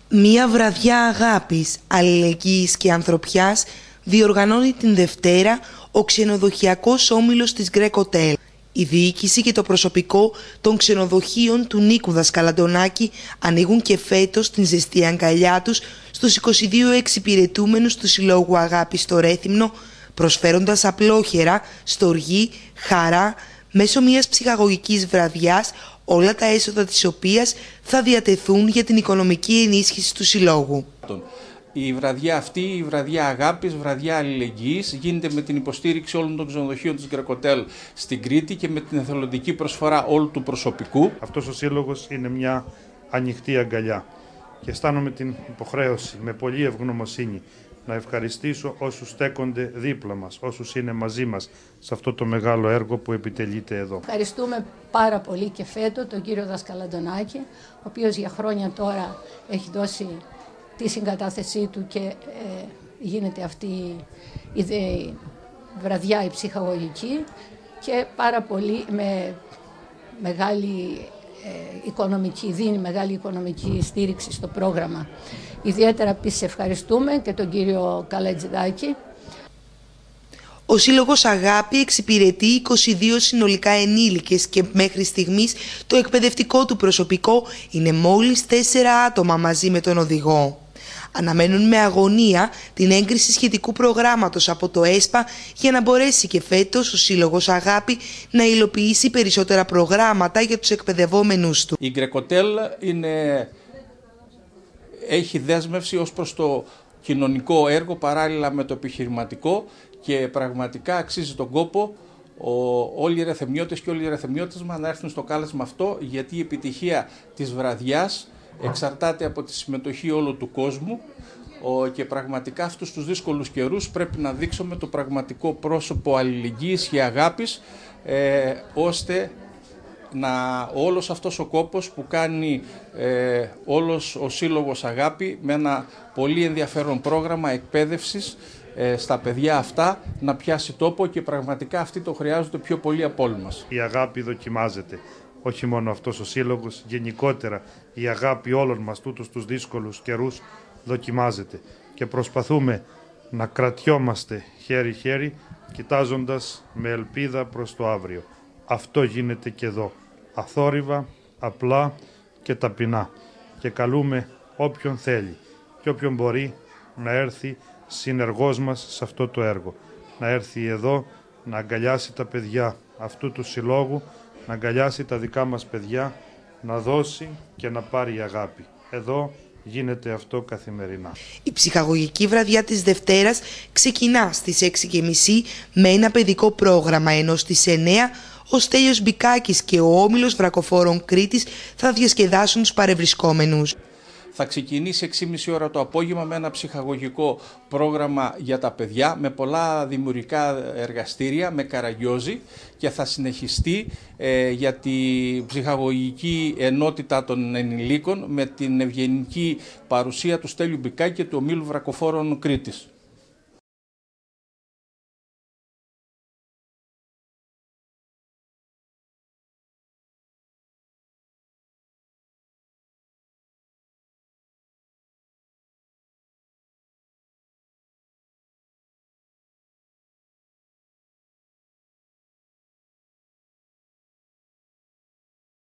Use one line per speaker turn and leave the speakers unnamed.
Μία βραδιά αγάπης, αλληλεγγύης και ανθρωπιάς διοργανώνει την Δευτέρα ο ξενοδοχειακός όμιλος της Greek-Hotel. Η διοίκηση και το προσωπικό των ξενοδοχείων του Νίκου Δασκαλαντονάκη ανοίγουν και φέτος την ζεστή αγκαλιά τους στους 22 εξυπηρετούμενους του Συλλόγου Αγάπης στο Ρέθυμνο, προσφέροντας απλόχερα, στοργή, χαρά, μέσω μιας ψυχαγωγικής βραδιάς, όλα τα έσοδα της οποίας θα διατεθούν για την οικονομική ενίσχυση του Συλλόγου.
Η βραδιά αυτή, η βραδιά αγάπης, βραδιά αλληλεγγύης, γίνεται με την υποστήριξη όλων των ξενοδοχείων της Greek-Hotel στην Κρήτη και με την εθελοντική προσφορά όλου του προσωπικού.
Αυτός ο σύλλογος είναι μια ανοιχτή αγκαλιά και αισθάνομαι την υποχρέωση με πολλή ευγνωμοσύνη να ευχαριστήσω όσους στέκονται δίπλα μας, όσους είναι μαζί μας σε αυτό το μεγάλο έργο που επιτελείται εδώ.
Ευχαριστούμε πάρα πολύ και φέτο τον κύριο Δασκαλαντονάκη, ο οποίος για χρόνια τώρα έχει δώσει τη συγκατάθεσή του και γίνεται αυτή η βραδιά η ψυχαγωγική και πάρα πολύ με μεγάλη δίνει μεγάλη οικονομική στήριξη στο πρόγραμμα. Ιδιαίτερα επίσης ευχαριστούμε και τον κύριο Καλατζηδάκη.
Ο Σύλλογος Αγάπη εξυπηρετεί 22 συνολικά ενήλικες και μέχρι στιγμής το εκπαιδευτικό του προσωπικό είναι μόλις 4 άτομα μαζί με τον οδηγό. Αναμένουν με αγωνία την έγκριση σχετικού προγράμματος από το ΕΣΠΑ για να μπορέσει και φέτος ο Σύλλογος Αγάπη να υλοποιήσει περισσότερα προγράμματα για τους εκπαιδευόμενους του.
Η Greek-Hotel έχει δέσμευση ως προς το κοινωνικό έργο παράλληλα με το επιχειρηματικό και πραγματικά αξίζει τον κόπο όλοι οι ρεθεμιώτες και όλοι οι ρεθεμιώτες μας να έρθουν στο κάλεσμα αυτό, γιατί η επιτυχία της βραδιάς εξαρτάται από τη συμμετοχή όλου του κόσμου και πραγματικά αυτούς τους δύσκολους καιρούς πρέπει να δείξουμε το πραγματικό πρόσωπο αλληλεγγύης και αγάπης, ώστε όλος αυτός ο κόπος που κάνει όλος ο Σύλλογος Αγάπη με ένα πολύ ενδιαφέρον πρόγραμμα εκπαίδευσης στα παιδιά αυτά να πιάσει τόπο και πραγματικά αυτοί το χρειάζονται πιο πολύ από όλοι μας.
Η αγάπη δοκιμάζεται. Όχι μόνο αυτός ο σύλλογος, γενικότερα η αγάπη όλων μας τούτους τους δύσκολους καιρούς δοκιμάζεται και προσπαθούμε να κρατιόμαστε χέρι-χέρι κοιτάζοντας με ελπίδα προς το αύριο. Αυτό γίνεται και εδώ, αθόρυβα, απλά και ταπεινά και καλούμε όποιον θέλει και όποιον μπορεί να έρθει συνεργός μας σε αυτό το έργο, να έρθει εδώ να αγκαλιάσει τα παιδιά αυτού του συλλόγου, να αγκαλιάσει τα δικά μας παιδιά, να δώσει και να πάρει αγάπη. Εδώ γίνεται αυτό καθημερινά.
Η ψυχαγωγική βραδιά της Δευτέρας ξεκινά στις 6:30 με ένα παιδικό πρόγραμμα, ενώ στις 9 ο Στέλιος Μπικάκης και ο Όμιλος Βρακοφόρων Κρήτης θα διασκεδάσουν τους παρευρισκόμενους.
Θα ξεκινήσει 6:30 ώρα το απόγευμα με ένα ψυχαγωγικό πρόγραμμα για τα παιδιά, με πολλά δημιουργικά εργαστήρια, με καραγκιόζι και θα συνεχιστεί για τη ψυχαγωγική ενότητα των ενηλίκων με την ευγενική παρουσία του Στέλιου Μπικάκη και του Ομίλου Βρακοφόρων Κρήτης.